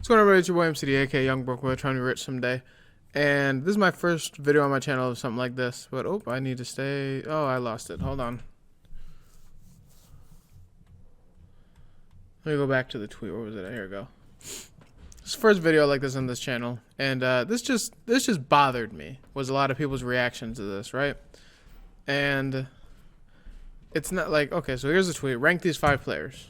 What's going on, everybody? It's your boy MCD, aka Young Brooklyn, trying to be rich someday. And this is my first video on my channel of something like this. But, I need to stay. Oh, I lost it. Hold on. Let me go back to the tweet. Where was it? Here we go. This first video like this on this channel. And this just bothered me. Was a lot of people's reaction to this, right? And it's not like, okay, so here's the tweet. Rank these 5 players.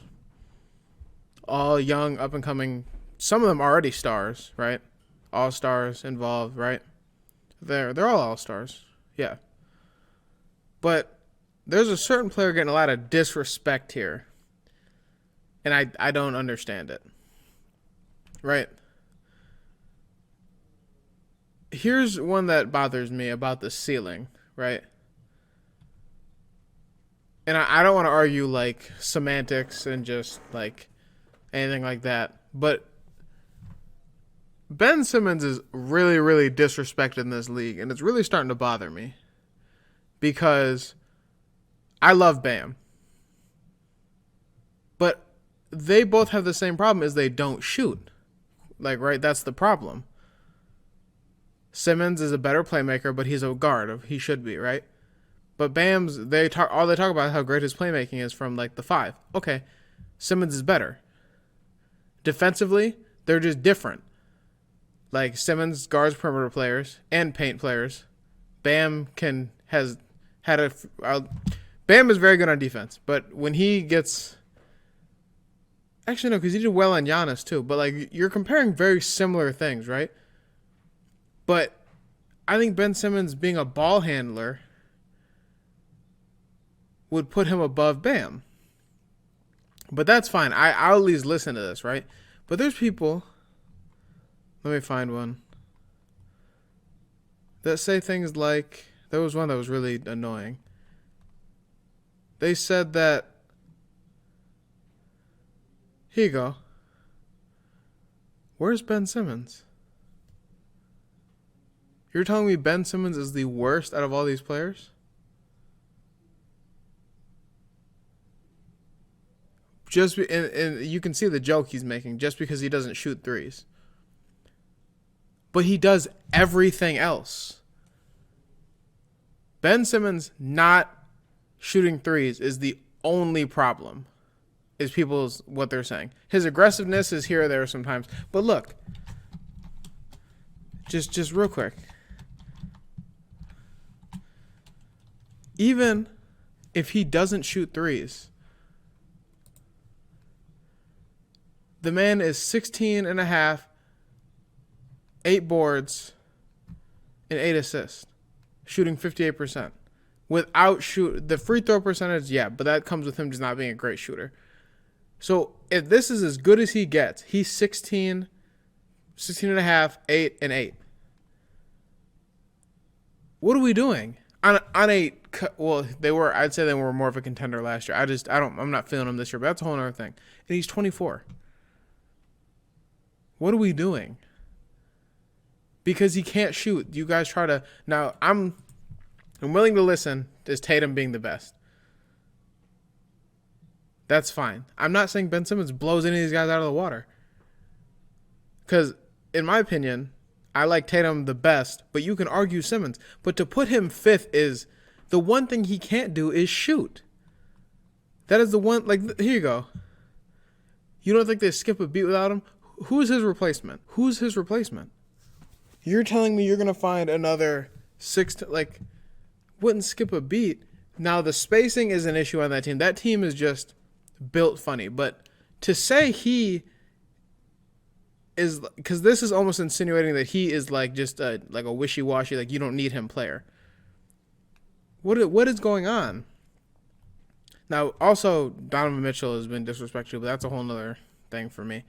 All young, up-and-coming. Some of them already stars, right? All stars involved, right? They're all stars, yeah. But there's a certain player getting a lot of disrespect here, and I don't understand it, right? Here's one that bothers me about the ceiling, right? And I don't want to argue like semantics and just like anything like that, but Ben Simmons is really, really disrespected in this league, and it's really starting to bother me because I love Bam. But they both have the same problem is they don't shoot. Like, right, that's the problem. Simmons is a better playmaker, but he's a guard. He should be, right? But Bam's, all they talk about is how great his playmaking is from, like, the 5. Okay, Simmons is better. Defensively, they're just different. Like, Simmons guards perimeter players and paint players. Bam Bam is very good on defense, but when he gets, actually no, because he did well on Giannis too. But like, you're comparing very similar things, right? But I think Ben Simmons being a ball handler would put him above Bam. But that's fine. I'll at least listen to this, right? But there's people. Let me find one that say things like, there was one that was really annoying. They said that, here you go. Where's Ben Simmons? You're telling me Ben Simmons is the worst out of all these players? And you can see the joke he's making just because he doesn't shoot threes. But he does everything else. Ben Simmons not shooting threes is the only problem, is what they're saying. His aggressiveness is here or there sometimes. But look, just real quick. Even if he doesn't shoot threes, the man is 16 and a half, 8 boards, and 8 assists, shooting 58%. Without the free throw percentage, yeah, but that comes with him just not being a great shooter. So if this is as good as he gets, he's 16 and a half, 8, and 8. What are we doing? I'd say they were more of a contender last year. I'm not feeling him this year, but that's a whole other thing. And he's 24. What are we doing? Because he can't shoot. You guys try to. Now, I'm willing to listen to Tatum being the best. That's fine. I'm not saying Ben Simmons blows any of these guys out of the water. Because, in my opinion, I like Tatum the best, but you can argue Simmons. But to put him 5th is the one thing he can't do is shoot. That is the one. Like, here you go. You don't think they skip a beat without him? Who's his replacement? You're telling me you're going to find another 6 wouldn't skip a beat. Now, the spacing is an issue on that team. That team is just built funny. But to say he is, because this is almost insinuating that he is like just a wishy-washy, like you don't need him player. What is going on? Now, also, Donovan Mitchell has been disrespectful, but that's a whole nother thing for me.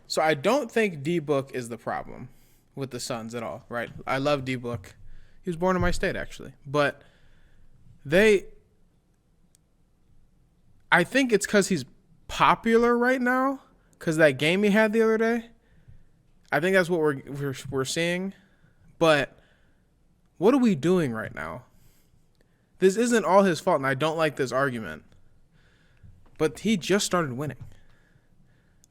So I don't think D-Book is the problem with the Suns at all, right? I love D-Book. He was born in my state, actually. But I think it's because he's popular right now, because that game he had the other day. I think that's what we're seeing. But what are we doing right now? This isn't all his fault, and I don't like this argument. But he just started winning.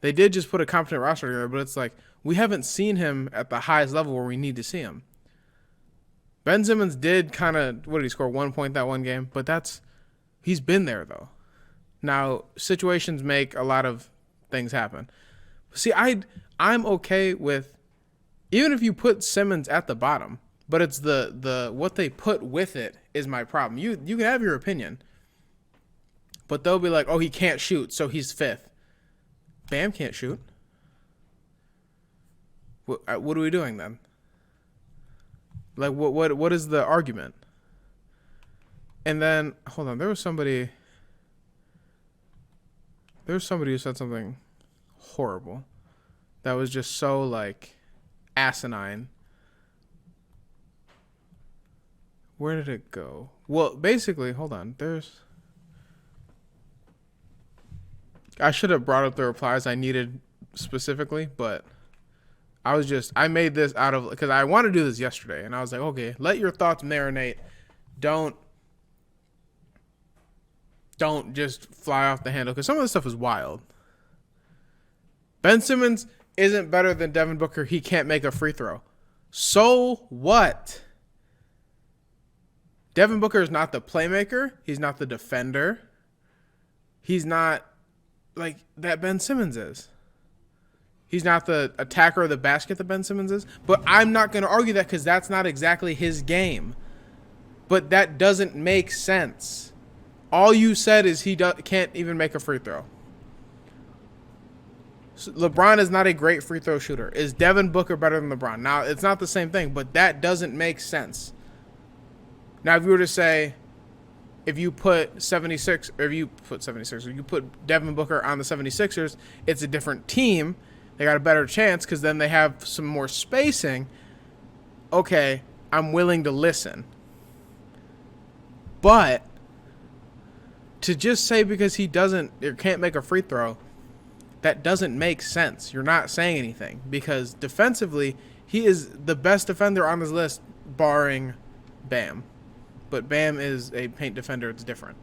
They did just put a competent roster together, but it's like we haven't seen him at the highest level where we need to see him. Ben Simmons did kind of, what did he score? 1 point that one game, but he's been there though. Now situations make a lot of things happen. See, I'm okay with even if you put Simmons at the bottom, but it's the what they put with it is my problem. You can have your opinion, but they'll be like, oh, he can't shoot, so he's 5th. Bam can't shoot. What are we doing then? Like, what is the argument? And then, hold on, there was somebody who said something horrible that was just so, like, asinine. Where did it go? Well, basically, hold on, I should have brought up the replies I needed specifically, but I made this out of, because I wanted to do this yesterday, and I was like, okay, let your thoughts marinate. Don't just fly off the handle, because some of this stuff is wild. Ben Simmons isn't better than Devin Booker. He can't make a free throw. So what? Devin Booker is not the playmaker. He's not the defender. He's not like that Ben Simmons is. He's not the attacker of the basket that Ben Simmons is. But I'm not going to argue that because that's not exactly his game. But that doesn't make sense. All you said is he can't even make a free throw. So LeBron is not a great free throw shooter. Is Devin Booker better than LeBron? Now, it's not the same thing, but that doesn't make sense. Now, if you were to say, if you put Devin Booker on the 76ers, it's a different team. They got a better chance because then they have some more spacing. Okay, I'm willing to listen. But to just say because he can't make a free throw, that doesn't make sense. You're not saying anything because defensively, he is the best defender on this list, barring Bam. But Bam is a paint defender. It's different.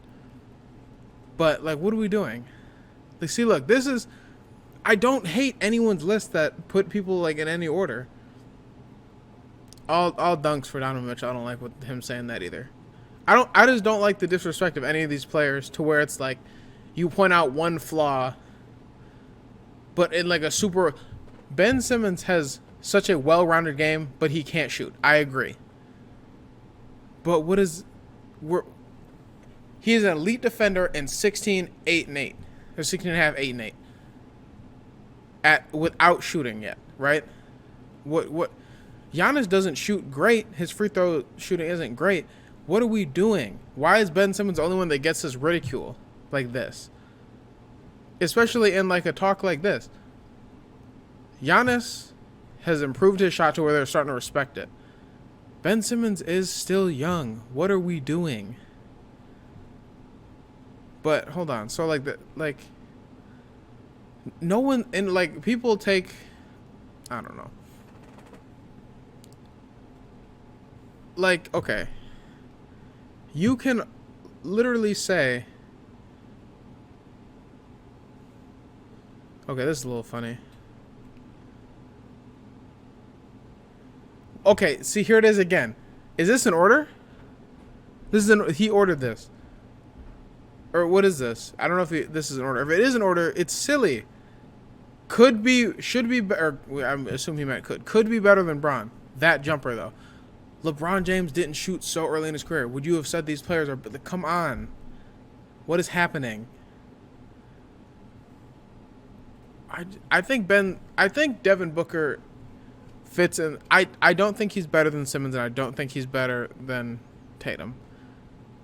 But, like, what are we doing? Like, see, look, I don't hate anyone's list that put people, like, in any order. All dunks for Donovan Mitchell. I don't like him saying that either. I just don't like the disrespect of any of these players to where it's like you point out one flaw, but in, like, Ben Simmons has such a well-rounded game, but he can't shoot. I agree. But he is an elite defender in 16, 8, and 8. Or 16 and a half, 8, and 8. Without shooting yet, right? What Giannis doesn't shoot great. His free throw shooting isn't great. What are we doing? Why is Ben Simmons the only one that gets this ridicule like this? Especially in like a talk like this. Giannis has improved his shot to where they're starting to respect it. Ben Simmons is still young. What are we doing? But hold on. So no one and like people take, I don't know. Like, okay. You can literally say, okay, this is a little funny. Okay, see, here it is again. Is this an order? He ordered this. Or what is this? I don't know if this is an order. If it is an order, it's silly. Should be, or I'm assuming he meant could be better than Bron. That jumper, though. LeBron James didn't shoot so early in his career. Would you have said these players are, come on. What is happening? I think Devin Booker fits in. I don't think he's better than Simmons, and I don't think he's better than Tatum.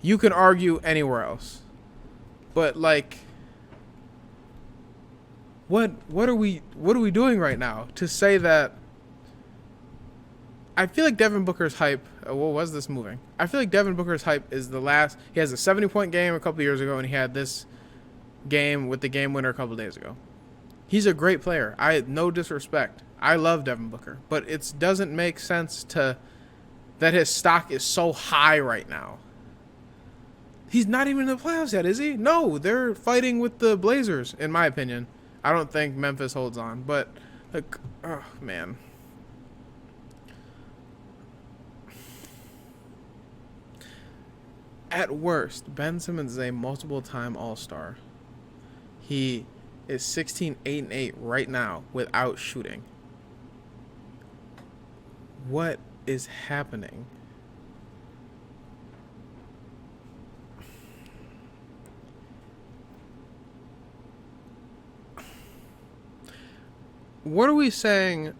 You can argue anywhere else, but like, what are we doing right now to say that? I feel like Devin Booker's hype. What was this moving? I feel like Devin Booker's hype is the last. He has a 70-point game a couple years ago, and he had this game with the game winner a couple days ago. He's a great player. No disrespect. I love Devin Booker, but it doesn't make sense that his stock is so high right now. He's not even in the playoffs yet, is he? No, they're fighting with the Blazers, in my opinion. I don't think Memphis holds on, but like, oh man. At worst, Ben Simmons is a multiple-time All-Star. He is 16, 8, and 8 right now without shooting. What is happening? What are we saying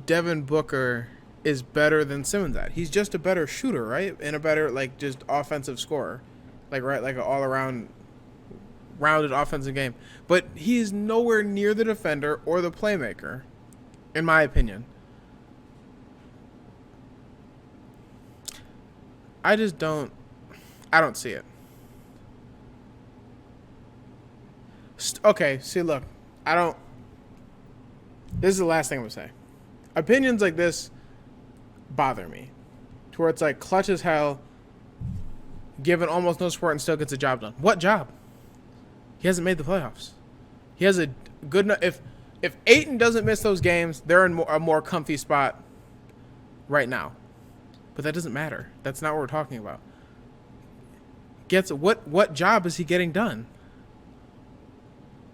Devin Booker is better than Simmons at? He's just a better shooter, right? And a better, like, just offensive scorer. Like, right, like an all-around rounded offensive game. But he's nowhere near the defender or the playmaker, in my opinion. I don't see it. Okay, see, look, this is the last thing I'm going to say. Opinions like this bother me. To where it's like clutch as hell, given almost no support and still gets the job done. What job? He hasn't made the playoffs. He has a good enough. If Ayton doesn't miss those games, they're in a more comfy spot right now. But that doesn't matter. That's not what we're talking about. What job is he getting done?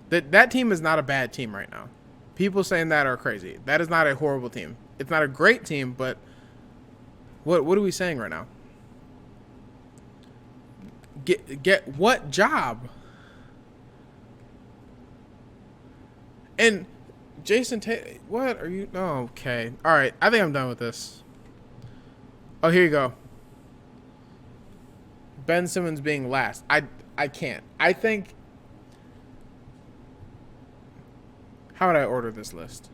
That team is not a bad team right now. People saying that are crazy. That is not a horrible team. It's not a great team, but what are we saying right now? Get what job? And Jason Tatum, what are you? Oh, okay. All right. I think I'm done with this. Oh, here you go. Ben Simmons being last. I can't. I think. How would I order this list?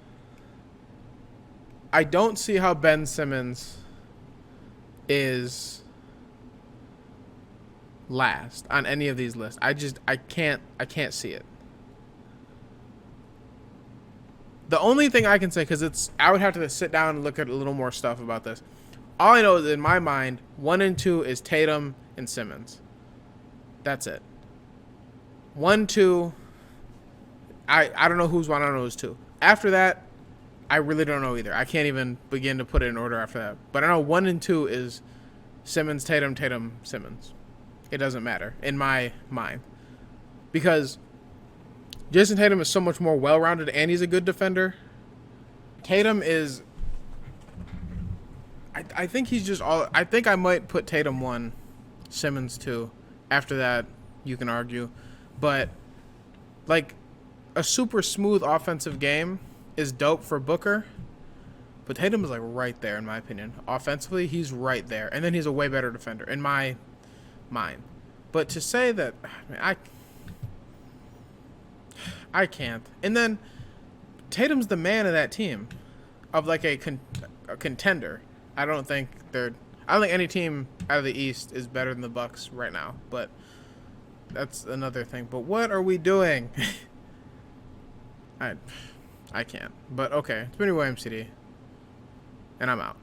I don't see how Ben Simmons is last on any of these lists. I can't see it. The only thing I can say, because I would have to sit down and look at a little more stuff about this. All I know is in my mind, 1 and 2 is Tatum and Simmons. That's it. 1, 2. I don't know who's 1. I don't know who's 2. After that, I really don't know either. I can't even begin to put it in order after that. But I know 1 and 2 is Simmons, Tatum, Tatum, Simmons. It doesn't matter in my mind. Because Jason Tatum is so much more well-rounded and he's a good defender. Tatum is... I think he's just all... I think I might put Tatum 1, Simmons 2. After that, you can argue. But, like, a super smooth offensive game is dope for Booker. But Tatum is, like, right there, in my opinion. Offensively, he's right there. And then he's a way better defender, in my mind. But to say that... I can't. And then, Tatum's the man of that team. Of, like, a contender. I don't think any team out of the East is better than the Bucks right now, but that's another thing. But what are we doing? I can't. But okay, it's been your William CD, and I'm out.